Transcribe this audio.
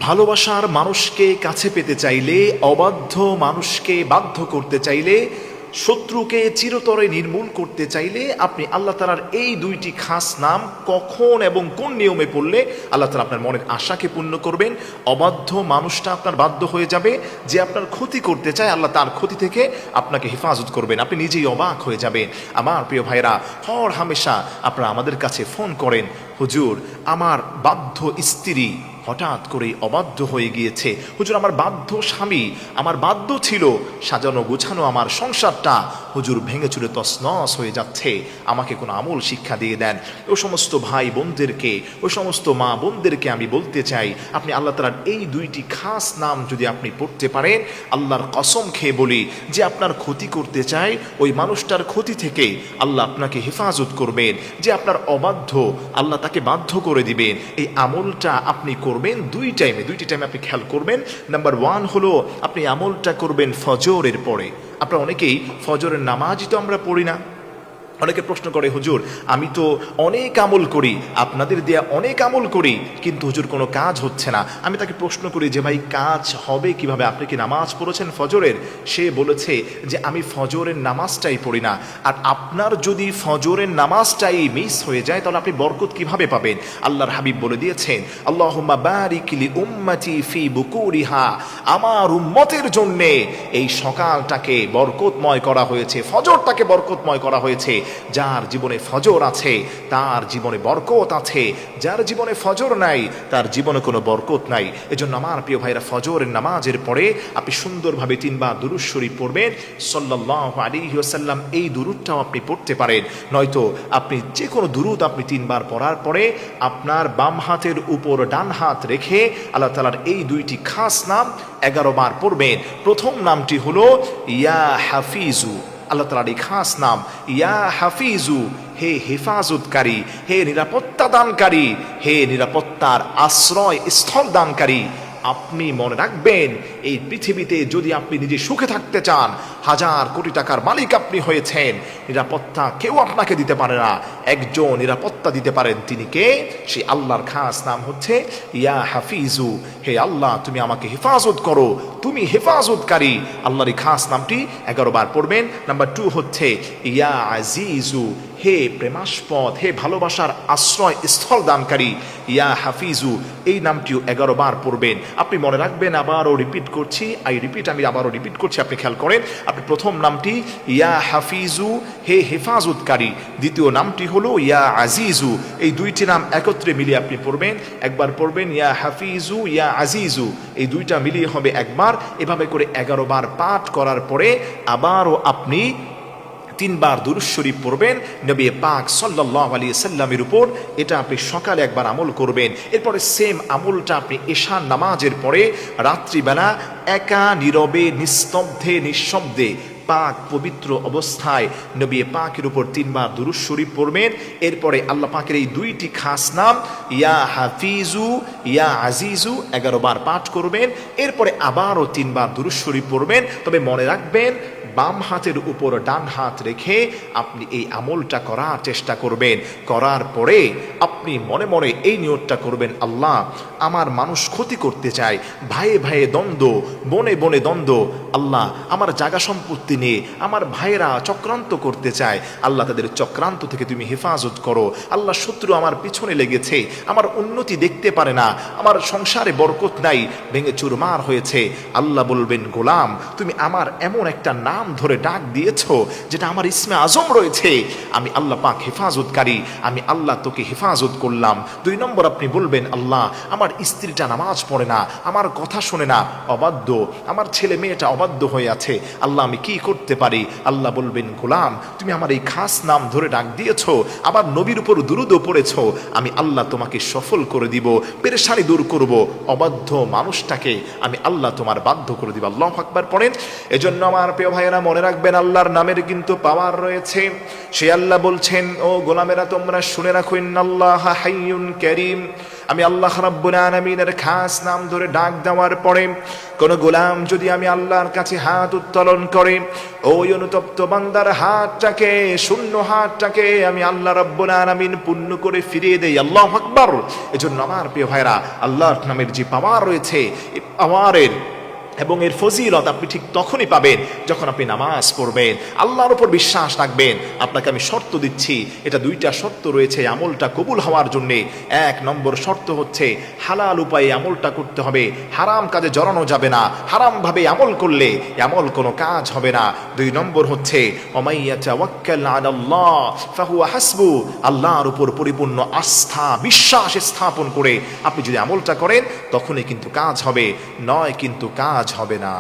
ভালোবাসার মানুষকে কাছে পেতে চাইলে, অবাধ্য মানুষকে বাধ্য করতে চাইলে, শত্রুকে চিরতরে নির্মূল করতে চাইলে আপনি আল্লাহ তাআলার এই দুইটি খাস নাম কখন এবং কোন নিয়মে পড়লে আল্লাহ তাআলা আপনার মনের আশাকে পূর্ণ করবেন। অবাধ্য মানুষটা আপনার বাধ্য হয়ে যাবে, যে আপনার ক্ষতি করতে চায় আল্লাহ তার ক্ষতি থেকে আপনাকে হেফাজত করবেন, আপনি নিজেই অবাক হয়ে যাবেন। আমার প্রিয় ভাইরা, হর হামেশা আপনারা আমাদের কাছে ফোন করেন, হুজুর আমার বাধ্য স্ত্রী হঠাৎ করে অবাধ্য হয়ে গিয়েছে, হুজুর আমার বাধ্য স্বামী, আমার বাধ্য ছিল সাজানো গোছানো আমার সংসারটা হুজুর ভেঙে চুরে তছনছ হয়ে যাচ্ছে, আমাকে কোনো আমল শিক্ষা দিয়ে দেন। ও সমস্ত ভাই বোনদেরকে, ও সমস্ত মা বোনদেরকে আমি বলতে চাই, আপনি আল্লাহ তাআলার এই দুইটি খাস নাম যদি আপনি পড়তে পারেন, আল্লাহর কসম খেয়ে বলি, যে আপনার ক্ষতি করতে চায় ওই মানুষটার ক্ষতি থেকে আল্লাহ আপনাকে হেফাজত করবেন। যে আপনার অবাধ্য, আল্লাহ তাকে বাধ্য করে দিবেন। এই আমলটা আপনি করবেন দুইটি টাইমে আপনি খেয়াল করবেন। নাম্বার 1 হলো আপনি আমলটা করবেন ফজরের পরে। আপনারা অনেকেই ফজরের নামাজই তো আমরা পড়ি না। অনেকে প্রশ্ন করে, হুজুর আমি তো অনেক আমল করি, আপনাদের দেয়া অনেক আমল করি, কিন্তু হুজুর কোনো কাজ হচ্ছে না। আমি তাকে প্রশ্ন করি যে ভাই কাজ হবে কিভাবে, আপনি কি নামাজ পড়েছেন ফজরের? সে বলেছে যে আমি ফজরের নামাজটাই পড়ি না। আর আপনার যদি ফজরের নামাজটাই মিস হয়ে যায় তাহলে আপনি বরকত কিভাবে পাবেন? আল্লাহর হাবিব বলে দিয়েছেন, আল্লাহুম্মা বারিক লি উম্মতি ফি বুকুরিহা, আমার উম্মতের জন্য এই সকালটাকে বরকতময় করা হয়েছে, ফজরটাকে বরকতময় করা হয়েছে। যার জীবনে ফজর আছে তার জীবনে বরকত আছে, যার জীবনে ফজর নাই তার জীবনে কোনো বরকত নাই। এজন্য আমার প্রিয় ভাইরা, ফজরের নামাজের পরে আপনি সুন্দরভাবে 3 বার দুরূদ শরীফ পড়বেন সাল্লাল্লাহু আলাইহি ওয়াসাল্লাম। এই দুরূদটাও আপনি পড়তে পারেন, নয়তো আপনি যে কোনো দুরূদ আপনি 3 বার পড়ার পরে আপনার বাম হাতের উপর ডান হাত রেখে আল্লাহ তাআলার এই দুইটি খাস নাম 11 বার পড়বেন। প্রথম নামটি হলো ইয়া হাফিজু, আল্লাহ তাআলার এই খাস নাম ইয়া হাফিজু, হে হেফাজতকারী, হে নিরাপত্তা দানকারী, হে নিরাপত্তার আশ্রয় স্থল দানকারী। আপনি মনে রাখবেন, এই পৃথিবীতে যদি আপনি নিজে সুখে থাকতে চান, 1000 কোটি টাকার মালিক আপনি হয়েছেন, নিরাপত্তা কেউ আপনাকে দিতে পারে না, একজন নিরাপত্তা দিতে পারেন, তিনি কে? সেই আল্লাহর খাস নাম হচ্ছে ইয়া হাফিজু, হে আল্লাহ তুমি আমাকে হেফাজত করো, তুমি হেফাজতকারী। আল্লাহর এই খাস নামটি 11 বার পড়বেন। নাম্বার 2 হচ্ছে ইয়া আজিজু, হে প্রেমাস্পদ, হে ভালোবাসার আশ্রয় স্থল দানকারী, ইয়া হাফিজু, এই নামটিও 11 বার পড়বেন। আপনি মনে রাখবেন, আবারও রিপিট করছি, আমি আবারও রিপিট করছি, আপনি খেয়াল করেন। আপনি প্রথম নামটি ইয়া হাফিজু, হে হেফাজতকারী, দ্বিতীয় নামটি হলো ইয়া আজিজু। এই দুইটি নাম একত্রে মিলিয়ে আপনি পড়বেন। একবার পড়বেন ইয়া হাফিজু, ইয়া আজিজু, এই দুইটা মিলিয়ে হবে একবার। এভাবে করে 11 বার পাঠ করার পরে আবারও আপনি 3 বার দুরূদ শরীফ পড়বেন নবী পাক সাল্লাল্লাহু আলাইহি সাল্লামের উপর। এটা আপনি সকালে একবার আমল করবেন। এরপরে সেম আমলটা আপনি এশার নামাজের পরে রাত্রিবেলা একা নীরবে নিস্তব্ধে নিঃশব্দে পাক পবিত্র অবস্থায় নবী পাকের উপর 3 বার দুরূদ শরীফ পড়বেন। এরপরে আল্লাহ পাকের এই দুইটি খাস নাম ইয়া হাফিজু, ইয়া আজিজু 11 বার পাঠ করবেন। এরপরে আবারও 3 বার দুরূদ শরীফ পড়বেন। তবে মনে রাখবেন, বাম হাতের উপর ডান হাত রেখে আপনি এই আমলটা করার চেষ্টা করবেন। করার পরে আপনি মনে মনে এই নিয়তটা করবেন, আল্লাহ আমার মানুষ ক্ষতি করতে চায়, ভাইয়ে ভাইয়ে দ্বন্দ্ব, বনে বনে দ্বন্দ্ব, আল্লাহ আমার জায়গা সম্পত্তি নিয়ে আমার ভাইয়েরা চক্রান্ত করতে চায়, আল্লাহ তাদের চক্রান্ত থেকে তুমি হেফাজত করো। আল্লাহ শত্রু আমার পিছনে লেগেছে, আমার উন্নতি দেখতে পারে না, আমার সংসারে বরকত নাই, ভেঙে চুরমার হয়েছে। আল্লাহ বলবেন, গোলাম তুমি আমার এমন একটা নাম ধরে ডাক দিয়েছো যেটা আমার ইসমে আজম রয়েছে, আমি আল্লাহ পাক হেফাজতকারী, আমি আল্লাহ তোকে হেফাজত করলাম। 2 নম্বর আপনি বলবেন, আল্লাহ আমার স্ত্রীটা নামাজ পড়ে না, আমার কথা শোনে না, অবাধ্য, আমার ছেলে মেয়েটা অবাধ্য হয়ে আছে, আল্লাহ আমি কি করতে পারি? আল্লাহ বলবেন, গোলাম তুমি আমার এই খাস নাম ধরে ডাক দিয়েছো, আবার নবীর উপর দুরূদও পড়েছো, আমি আল্লাহ তোমাকে সফল করে দিব, পেরেশানি দূর করব, অবাধ্য মানুষটাকে আমি আল্লাহ তোমার বাধ্য করে দিব। আল্লাহু আকবার পড়েন। এজন্য আমার প্রিয় ভাইয়েরা মনে রাখবেন, আল্লাহর নামের কিন্তু পাওয়ার রয়েছে। সে আল্লাহ বলছেন, ও গোলামেরা তোমরা শুনে রাখো, ইন্নাল্লাহা হাইয়ুন কারীম, আমি আল্লাহ রাব্বুল আলামিনের খাস নাম ধরে ডাক দেওয়ার পরে কোন গোলাম যদি আমি আল্লাহর কাছে হাত উত্তোলন করে, ওই অনুতপ্ত বান্দার হাতটাকে, শূন্য হাতটাকে আমি আল্লাহ রাব্বুল আলামিন পূর্ণ করে ফিরিয়ে দেই। আল্লাহু আকবার। এজন্য আমার প্রিয় ভাইরা, আল্লাহর নামের যে পাওয়ার রয়েছে, এই পাওয়ারের এবং এর ফজিলত আপনি ঠিক তখনই পাবেন যখন আপনি নামাজ পড়বেন, আল্লাহর উপর বিশ্বাস রাখবেন। আপনাকে আমি শর্ত দিচ্ছি, এটা দুইটা শর্ত রয়েছে আমলটা কবুল হওয়ার জন্য। এক নম্বর শর্ত হচ্ছে হালাল উপায়ে আমলটা করতে হবে, হারাম কাজে জড়ানো যাবে না, হারাম ভাবে আমল করলে আমল কোনো কাজ হবে না। দুই নম্বর হচ্ছে ওমাইয়াতাওয়াক্কাল আলাল্লাহ ফাহুয়া হাসবু, আল্লাহর উপর পরিপূর্ণ আস্থা বিশ্বাস স্থাপন করে আপনি যদি আমলটা করেন তখনই কিন্তু কাজ হবে, নয় কিন্তু কাজ হবে না।